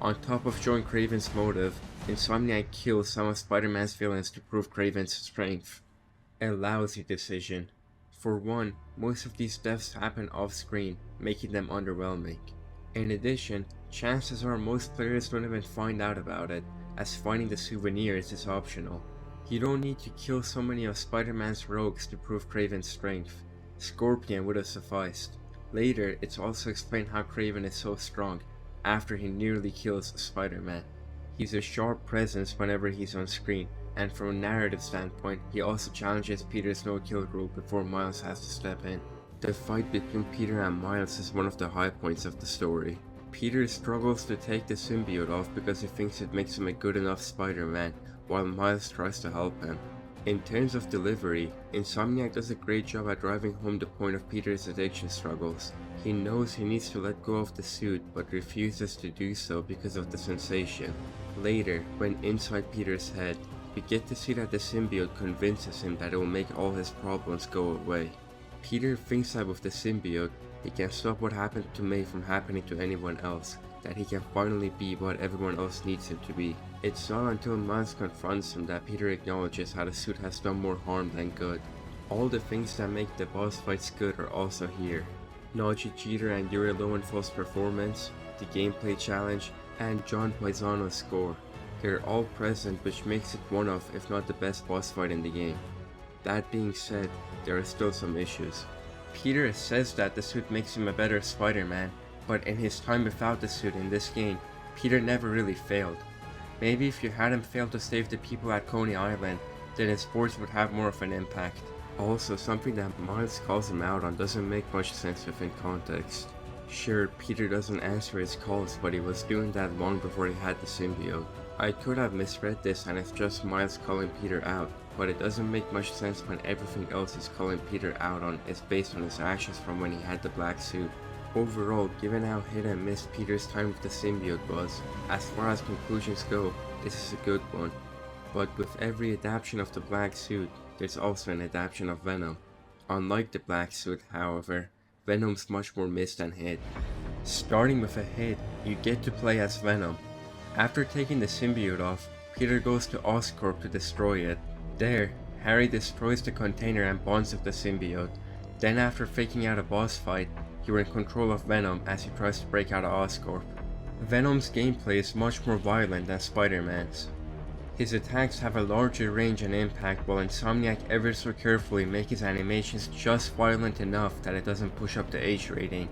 On top of showing Kraven's motive, Insomniac kills some of Spider-Man's villains to prove Kraven's strength. A lousy decision. For one, most of these deaths happen off-screen, making them underwhelming. In addition, chances are most players don't even find out about it, as finding the souvenirs is optional. You don't need to kill so many of Spider-Man's rogues to prove Kraven's strength. Scorpion would have sufficed. Later, it's also explained how Kraven is so strong, after he nearly kills Spider-Man. He's a sharp presence whenever he's on screen, and from a narrative standpoint, he also challenges Peter's no-kill rule before Miles has to step in. The fight between Peter and Miles is one of the high points of the story. Peter struggles to take the symbiote off because he thinks it makes him a good enough Spider-Man, while Miles tries to help him. In terms of delivery, Insomniac does a great job at driving home the point of Peter's addiction struggles. He knows he needs to let go of the suit, but refuses to do so because of the sensation. Later, when inside Peter's head, we get to see that the symbiote convinces him that it will make all his problems go away. Peter thinks that with the symbiote, he can stop what happened to May from happening to anyone else, that he can finally be what everyone else needs him to be. It's not until Miles confronts him that Peter acknowledges how the suit has done more harm than good. All the things that make the boss fights good are also here. Naji Jeter and Yuri Lowenfeld's performance, the gameplay challenge, and John Paisano's score. They're all present, which makes it one of, if not the best boss fight in the game. That being said, there are still some issues. Peter says that the suit makes him a better Spider-Man, but in his time without the suit in this game, Peter never really failed. Maybe if you had him fail to save the people at Coney Island, then his words would have more of an impact. Also, something that Miles calls him out on doesn't make much sense within context. Sure, Peter doesn't answer his calls, but he was doing that long before he had the symbiote. I could have misread this and it's just Miles calling Peter out, but it doesn't make much sense when everything else he's calling Peter out on is based on his actions from when he had the black suit. Overall, given how hit and miss Peter's time with the symbiote was, as far as conclusions go, this is a good one. But with every adaptation of the black suit, there's also an adaptation of Venom. Unlike the black suit, however, Venom's much more missed than hit. Starting with a hit, you get to play as Venom. After taking the symbiote off, Peter goes to Oscorp to destroy it. There, Harry destroys the container and bonds with the symbiote. Then after faking out a boss fight, you're in control of Venom as he tries to break out of Oscorp. Venom's gameplay is much more violent than Spider-Man's. His attacks have a larger range and impact, while Insomniac ever so carefully make his animations just violent enough that it doesn't push up the age rating.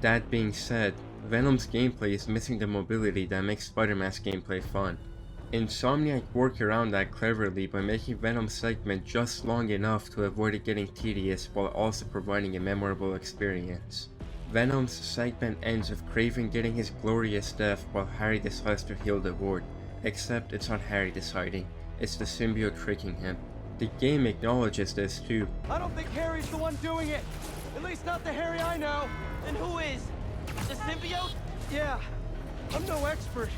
That being said, Venom's gameplay is missing the mobility that makes Spider-Man's gameplay fun. Insomniac work around that cleverly by making Venom's segment just long enough to avoid it getting tedious while also providing a memorable experience. Venom's segment ends with Kraven getting his glorious death while Harry decides to heal the ward. Except it's not Harry deciding, it's the symbiote tricking him. The game acknowledges this too. I don't think Harry's the one doing it. At least not the Harry I know. Then who is? The symbiote? Yeah, I'm no expert,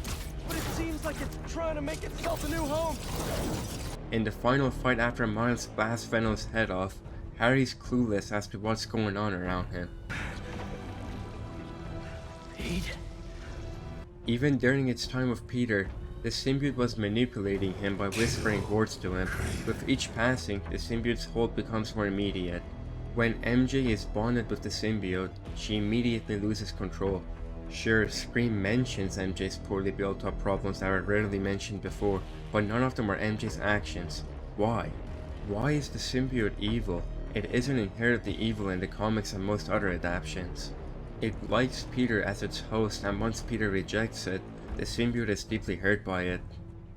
but it seems like it's trying to make itself a new home. In the final fight after Miles blasts Venom's head off, Harry's clueless as to what's going on around him. Pete? Even during its time with Peter, the symbiote was manipulating him by whispering words to him. With each passing, the symbiote's hold becomes more immediate. When MJ is bonded with the symbiote, she immediately loses control. Sure, Scream mentions MJ's poorly built up problems that were rarely mentioned before, but none of them are MJ's actions. Why? Why is the symbiote evil? It isn't inherently evil in the comics and most other adaptations. It likes Peter as its host, and once Peter rejects it, the symbiote is deeply hurt by it.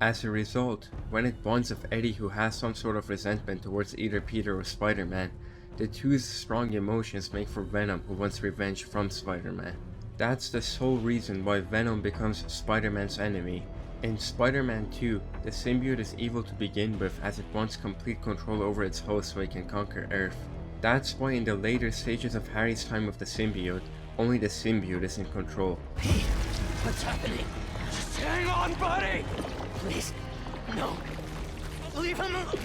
As a result, when it bonds with Eddie, who has some sort of resentment towards either Peter or Spider-Man, the two's strong emotions make for Venom, who wants revenge from Spider-Man. That's the sole reason why Venom becomes Spider-Man's enemy. In Spider-Man 2, the symbiote is evil to begin with as it wants complete control over its host so it can conquer Earth. That's why in the later stages of Harry's time with the symbiote, only the symbiote is in control. Pete, what's happening? Just hang on, buddy! Please, no. Leave him alone.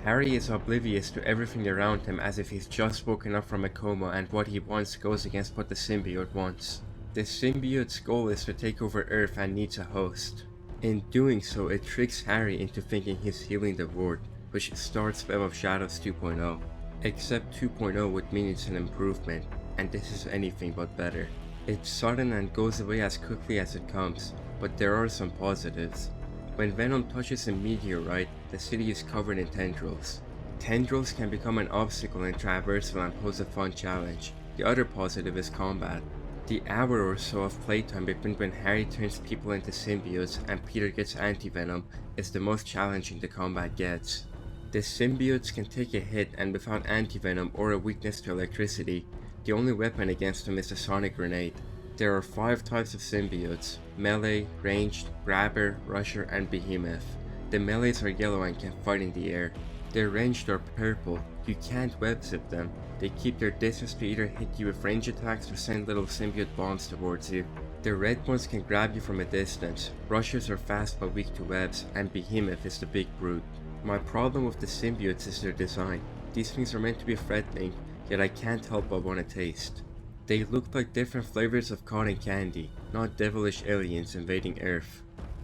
Harry is oblivious to everything around him as if he's just woken up from a coma, and what he wants goes against what the symbiote wants. The symbiote's goal is to take over Earth and needs a host. In doing so, it tricks Harry into thinking he's healing the ward, which starts Web of Shadows 2.0. Except 2.0 would mean it's an improvement, and this is anything but better. It's sudden and goes away as quickly as it comes, but there are some positives. When Venom touches a meteorite, the city is covered in tendrils. Tendrils can become an obstacle in traversal and pose a fun challenge. The other positive is combat. The hour or so of playtime between when Harry turns people into symbiotes and Peter gets anti-venom is the most challenging the combat gets. The symbiotes can take a hit, and without anti-venom or a weakness to electricity, the only weapon against them is the sonic grenade. There are 5 types of symbiotes: melee, ranged, grabber, rusher, and behemoth. The melees are yellow and can fight in the air. The ranged are purple. You can't web zip them. They keep their distance to either hit you with range attacks or send little symbiote bombs towards you. The red ones can grab you from a distance. Rushers are fast but weak to webs, and behemoth is the big brute. My problem with the symbiotes is their design. These things are meant to be threatening, yet I can't help but want to taste. They look like different flavors of cotton candy, not devilish aliens invading Earth.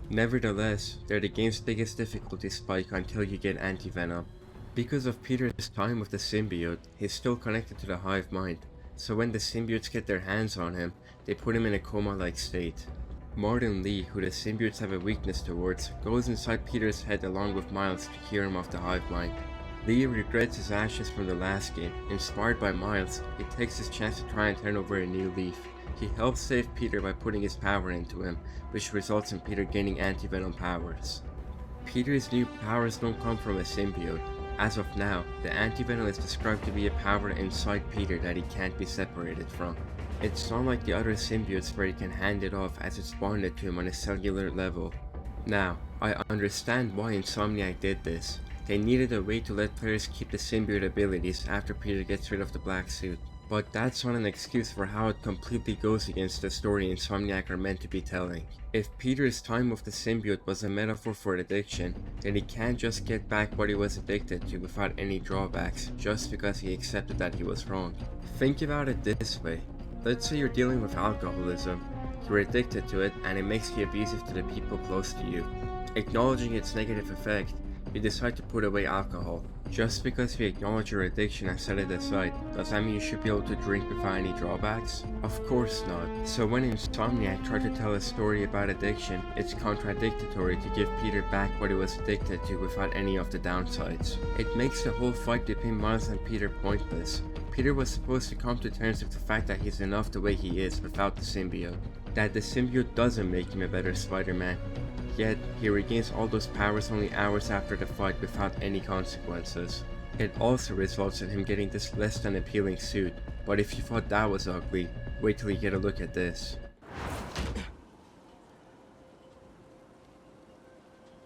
Nevertheless, they're the game's biggest difficulty spike until you get anti-venom. Because of Peter's time with the symbiote, he's still connected to the hive mind, so when the symbiotes get their hands on him, they put him in a coma-like state. Martin Lee, who the symbiotes have a weakness towards, goes inside Peter's head along with Miles to cure him of the hive mind. Lee regrets his actions from the last game. Inspired by Miles, he takes his chance to try and turn over a new leaf. He helps save Peter by putting his power into him, which results in Peter gaining anti-venom powers. Peter's new powers don't come from a symbiote. As of now, the anti-venom is described to be a power inside Peter that he can't be separated from. It's not like the other symbiotes where he can hand it off as it's bonded to him on a cellular level. Now, I understand why Insomniac did this. They needed a way to let players keep the symbiote abilities after Peter gets rid of the black suit. But that's not an excuse for how it completely goes against the story Insomniac are meant to be telling. If Peter's time with the symbiote was a metaphor for addiction, then he can't just get back what he was addicted to without any drawbacks, just because he accepted that he was wrong. Think about it this way. Let's say you're dealing with alcoholism. You're addicted to it and it makes you abusive to the people close to you. Acknowledging its negative effect, you decide to put away alcohol. Just because you acknowledge your addiction and set it aside, does that mean you should be able to drink without any drawbacks? Of course not. So when Insomniac tried to tell a story about addiction, it's contradictory to give Peter back what he was addicted to without any of the downsides. It makes the whole fight between Miles and Peter pointless. Peter was supposed to come to terms with the fact that he's enough the way he is without the symbiote. That the symbiote doesn't make him a better Spider-Man. Yet, he regains all those powers only hours after the fight without any consequences. It also results in him getting this less than appealing suit, but if you thought that was ugly, wait till you get a look at this.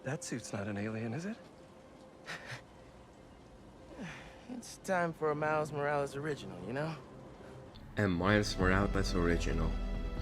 That suit's not an alien, is it? It's time for a Miles Morales original, you know? And Miles Morales original.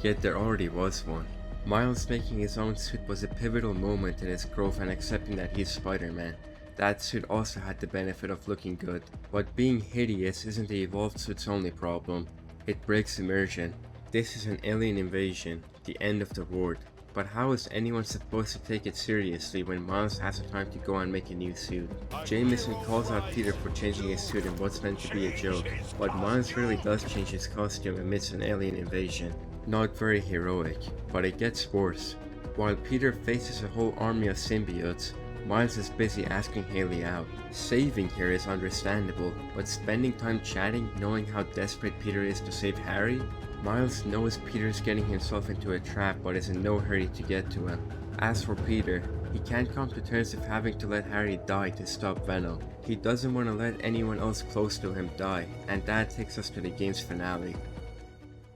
Yet there already was one. Miles making his own suit was a pivotal moment in his growth and accepting that he's Spider-Man. That suit also had the benefit of looking good, but being hideous isn't the evolved suit's only problem. It breaks immersion. This is an alien invasion, the end of the world. But how is anyone supposed to take it seriously when Miles has the time to go and make a new suit? Jameson calls out Peter for changing his suit in what's meant to be a joke, but Miles really does change his costume amidst an alien invasion. Not very heroic, but it gets worse. While Peter faces a whole army of symbiotes, Miles is busy asking Haley out. Saving her is understandable, but spending time chatting knowing how desperate Peter is to save Harry? Miles knows Peter's getting himself into a trap but is in no hurry to get to him. As for Peter, he can't come to terms with having to let Harry die to stop Venom. He doesn't want to let anyone else close to him die, and that takes us to the game's finale.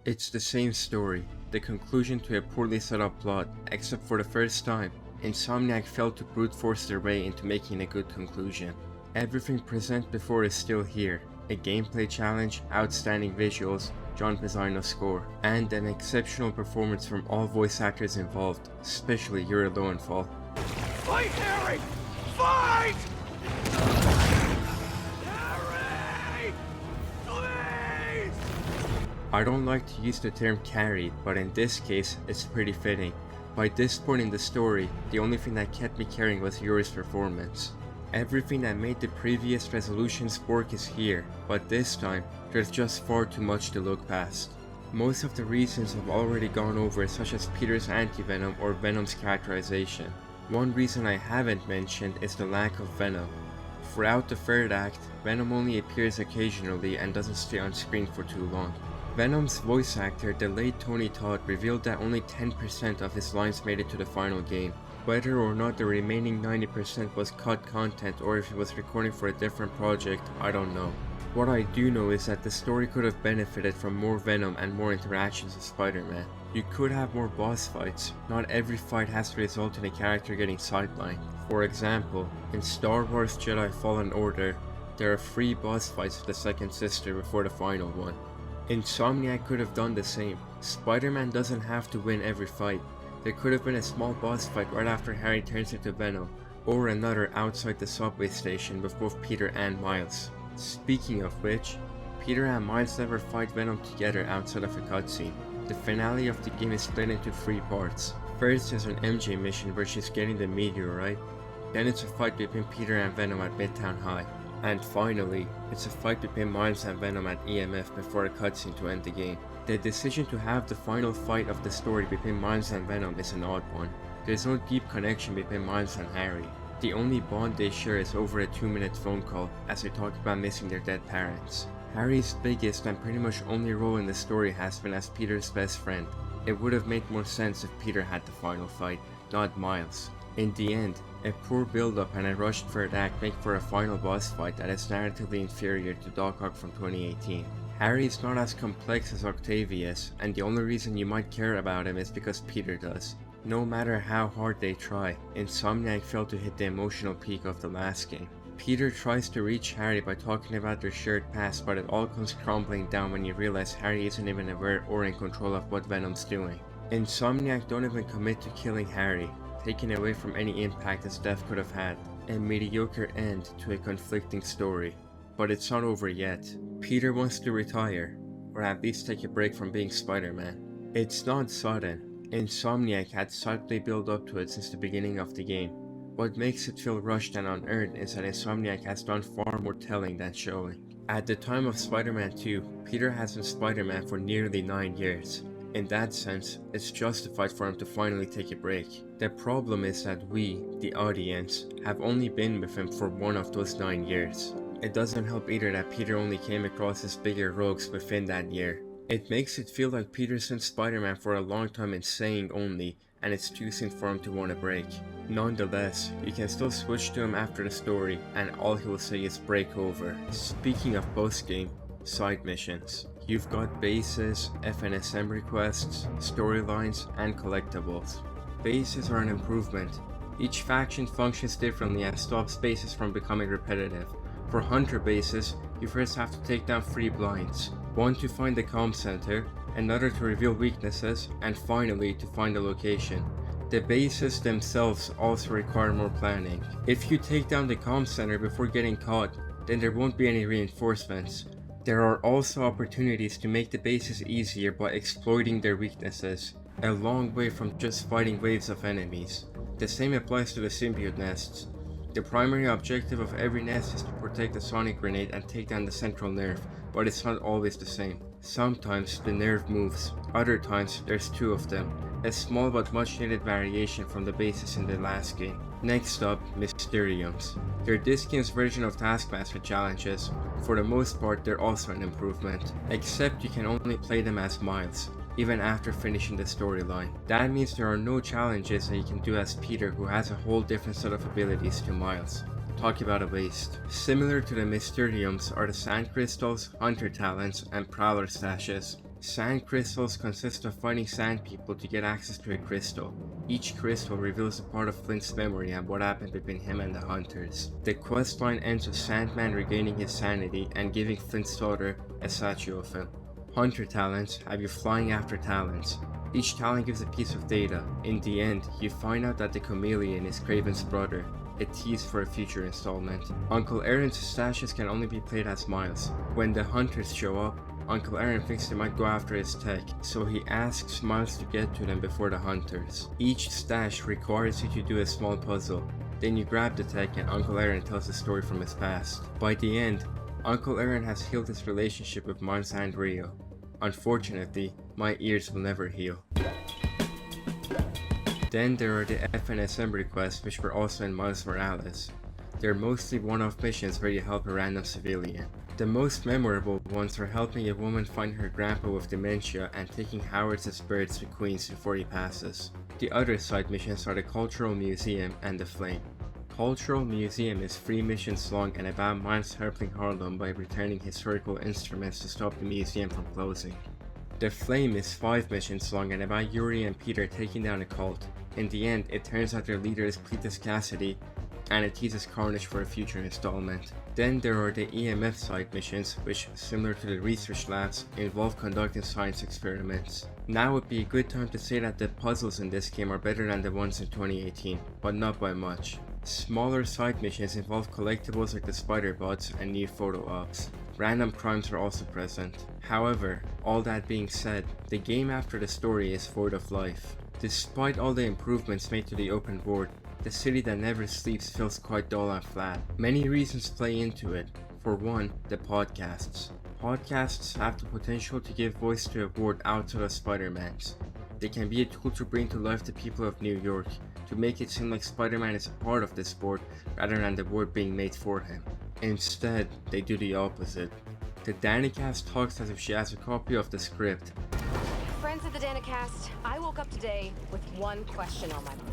It's the same story, the conclusion to a poorly set up plot, except for the first time, Insomniac failed to brute force their way into making a good conclusion. Everything present before is still here, a gameplay challenge, outstanding visuals, John Pisano score, and an exceptional performance from all voice actors involved, especially Yuri Lowenthal. Fight, Harry! Fight! Harry! Please! I don't like to use the term carried, but in this case, it's pretty fitting. By this point in the story, the only thing that kept me caring was Yuri's performance. Everything that made the previous resolutions work is here, but this time, there's just far too much to look past. Most of the reasons I've already gone over, such as Peter's anti-venom or Venom's characterization. One reason I haven't mentioned is the lack of Venom. Throughout the third act, Venom only appears occasionally and doesn't stay on screen for too long. Venom's voice actor, the late Tony Todd, revealed that only 10% of his lines made it to the final game. Whether or not the remaining 90% was cut content or if he was recording for a different project, I don't know. What I do know is that the story could have benefited from more Venom and more interactions with Spider-Man. You could have more boss fights. Not every fight has to result in a character getting sidelined. For example, in Star Wars Jedi Fallen Order, there are 3 boss fights with the second sister before the final one. Insomniac could have done the same. Spider-Man doesn't have to win every fight. There could have been a small boss fight right after Harry turns into Venom, or another outside the subway station with both Peter and Miles. Speaking of which, Peter and Miles never fight Venom together outside of a cutscene. The finale of the game is split into 3 parts. First is an MJ mission where she's getting the meteorite, then it's a fight between Peter and Venom at Midtown High, and finally, it's a fight between Miles and Venom at EMF before a cutscene to end the game. The decision to have the final fight of the story between Miles and Venom is an odd one. There's no deep connection between Miles and Harry. The only bond they share is over a 2-minute phone call as they talk about missing their dead parents. Harry's biggest and pretty much only role in the story has been as Peter's best friend. It would have made more sense if Peter had the final fight, not Miles. In the end, a poor build-up and a rushed third act make for a final boss fight that is narratively inferior to Doc Ock from 2018. Harry is not as complex as Octavius, and the only reason you might care about him is because Peter does. No matter how hard they try, Insomniac failed to hit the emotional peak of the last game. Peter tries to reach Harry by talking about their shared past, but it all comes crumbling down when you realize Harry isn't even aware or in control of what Venom's doing. Insomniac don't even commit to killing Harry, taking away from any impact his death could have had. A mediocre end to a conflicting story. But it's not over yet. Peter wants to retire, or at least take a break from being Spider-Man. It's not sudden. Insomniac had subtly built up to it since the beginning of the game. What makes it feel rushed and unearned is that Insomniac has done far more telling than showing. At the time of Spider-Man 2, Peter has been Spider-Man for nearly 9 years. In that sense, it's justified for him to finally take a break. The problem is that we, the audience, have only been with him for one of those 9 years. It doesn't help either that Peter only came across his bigger rogues within that year. It makes it feel like Peter's been Spider-Man for a long time in saying only, and it's too soon for him to want a break. Nonetheless, you can still switch to him after the story, and all he will say is break over. Speaking of post-game, side missions. You've got bases, FNSM requests, storylines, and collectibles. Bases are an improvement. Each faction functions differently and stops bases from becoming repetitive. For Hunter bases, you first have to take down 3 blinds. One to find the comm center, another to reveal weaknesses, and finally to find the location. The bases themselves also require more planning. If you take down the comm center before getting caught, then there won't be any reinforcements. There are also opportunities to make the bases easier by exploiting their weaknesses, a long way from just fighting waves of enemies. The same applies to the symbiote nests. The primary objective of every nest is to protect the sonic grenade and take down the central nerve, but it's not always the same. Sometimes the nerve moves, other times there's 2 of them, a small but much needed variation from the bases in the last game. Next up, Mysteriums. They're this game's version of Taskmaster challenges. For the most part, they're also an improvement, except you can only play them as Miles, even after finishing the storyline. That means there are no challenges that you can do as Peter, who has a whole different set of abilities to Miles. Talk about a waste. Similar to the Mysteriums are the Sand Crystals, Hunter Talents, and Prowler Stashes. Sand Crystals consist of finding sand people to get access to a crystal. Each crystal reveals a part of Flint's memory and what happened between him and the Hunters. The questline ends with Sandman regaining his sanity and giving Flint's daughter a statue of him. Hunter Talents have you flying after talents. Each talent gives a piece of data. In the end, you find out that the Chameleon is Kraven's brother, a tease for a future installment. Uncle Aaron's stashes can only be played as Miles. When the Hunters show up, Uncle Aaron thinks they might go after his tech, so he asks Miles to get to them before the Hunters. Each stash requires you to do a small puzzle. Then you grab the tech and Uncle Aaron tells a story from his past. By the end, Uncle Aaron has healed his relationship with Miles and Rio. Unfortunately, my ears will never heal. Then there are the FNSM requests, which were also in Miles Morales. They're mostly one-off missions where you help a random civilian. The most memorable ones are helping a woman find her grandpa with dementia and taking Howard's birds to Queens before he passes. The other side missions are the Cultural Museum and the Flame. Cultural Museum is 3 missions long and about Miles helping Harlem by returning historical instruments to stop the museum from closing. The Flame is 5 missions long and about Yuri and Peter taking down a cult. In the end, it turns out their leader is Cletus Cassidy, and it teases Carnage for a future installment. Then there are the EMF side missions, which, similar to the research labs, involve conducting science experiments. Now would be a good time to say that the puzzles in this game are better than the ones in 2018, but not by much. Smaller side missions involve collectibles like the spider bots and new photo ops. Random crimes are also present. However, all that being said, the game after the story is void of life. Despite all the improvements made to the open world, the city that never sleeps feels quite dull and flat. Many reasons play into it. For one, the podcasts. Podcasts have the potential to give voice to a world outside of Spider-Man's. They can be a tool to bring to life the people of New York, to make it seem like Spider-Man is a part of this world rather than the world being made for him. Instead, they do the opposite. The Danicast talks as if she has a copy of the script. Friends of the Danicast, I woke up today with one question on my mind.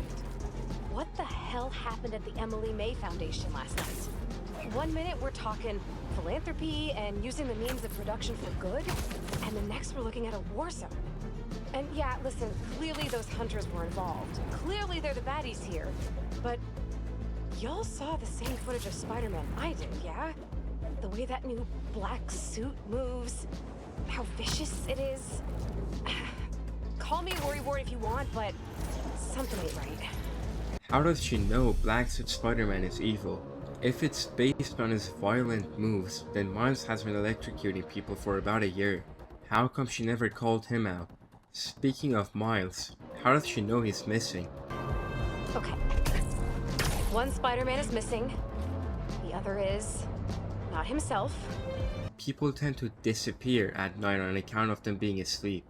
What the hell happened at the Emily May Foundation last night? One minute we're talking philanthropy and using the means of production for good, and the next we're looking at a war zone. And yeah, listen, clearly those hunters were involved. Clearly they're the baddies here. But y'all saw the same footage of Spider-Man I did, yeah? The way that new black suit moves, how vicious it is. Call me worrywart if you want, but something ain't right. How does she know Black Suit Spider-Man is evil? If it's based on his violent moves, then Miles has been electrocuting people for about a year. How come she never called him out? Speaking of Miles, how does she know he's missing? Okay. One Spider-Man is missing. The other is not himself. People tend to disappear at night on account of them being asleep.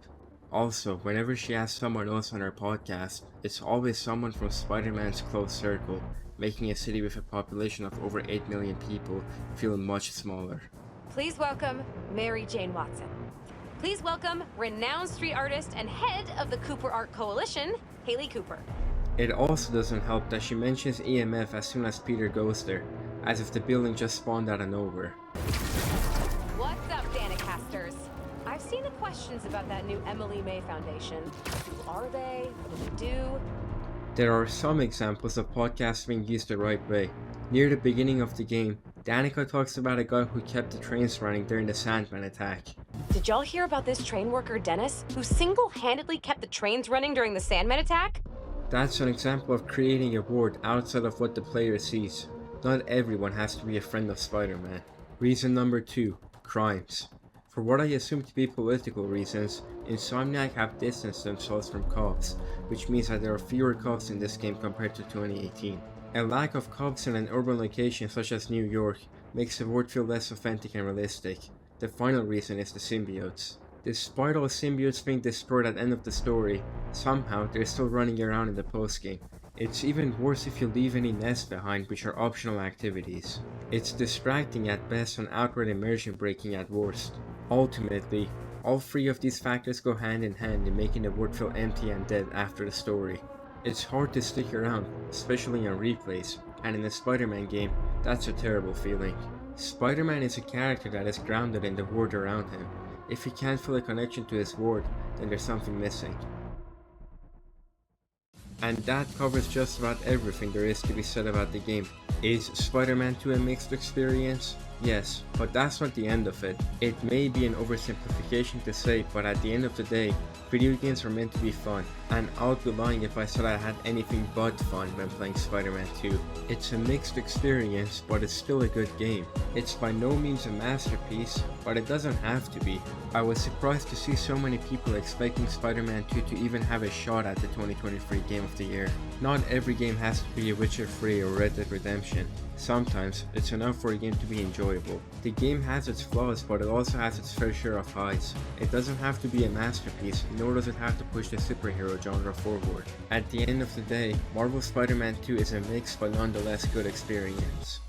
Also, whenever she has someone else on her podcast, it's always someone from Spider-Man's close circle, making a city with a population of over 8 million people feel much smaller. Please welcome Mary Jane Watson. Please welcome renowned street artist and head of the Cooper Art Coalition, Haley Cooper. It also doesn't help that she mentions EMF as soon as Peter goes there, as if the building just spawned out of nowhere. What's up, Danicasters? I've seen the questions about that new Emily May Foundation. Who are they? What do they do? There are some examples of podcasts being used the right way. Near the beginning of the game, Danica talks about a guy who kept the trains running during the Sandman attack. Did y'all hear about this train worker, Dennis, who single-handedly kept the trains running during the Sandman attack? That's an example of creating a world outside of what the player sees. Not everyone has to be a friend of Spider-Man. Reason number 2, crimes. For what I assume to be political reasons, Insomniac have distanced themselves from cops, which means that there are fewer cops in this game compared to 2018. A lack of cops in an urban location such as New York makes the world feel less authentic and realistic. The final reason is the symbiotes. Despite all symbiotes being destroyed at the end of the story, somehow they're still running around in the postgame. It's even worse if you leave any nests behind, which are optional activities. It's distracting at best and outright immersion breaking at worst. Ultimately, all 3 of these factors go hand in hand in making the world feel empty and dead after the story. It's hard to stick around, especially on replays, and in a Spider-Man game, that's a terrible feeling. Spider-Man is a character that is grounded in the world around him. If he can't feel a connection to his world, then there's something missing. And that covers just about everything there is to be said about the game. Is Spider-Man 2 a mixed experience? Yes, but that's not the end of it. It may be an oversimplification to say, but at the end of the day, video games are meant to be fun, and I would be lying if I said I had anything but fun when playing Spider-Man 2. It's a mixed experience, but it's still a good game. It's by no means a masterpiece, but it doesn't have to be. I was surprised to see so many people expecting Spider-Man 2 to even have a shot at the 2023 Game of the Year. Not every game has to be a Witcher 3 or Red Dead Redemption. Sometimes, it's enough for a game to be enjoyable. The game has its flaws, but it also has its fair share of highs. It doesn't have to be a masterpiece, nor does it have to push the superhero genre forward. At the end of the day, Marvel Spider-Man 2 is a mixed but nonetheless good experience.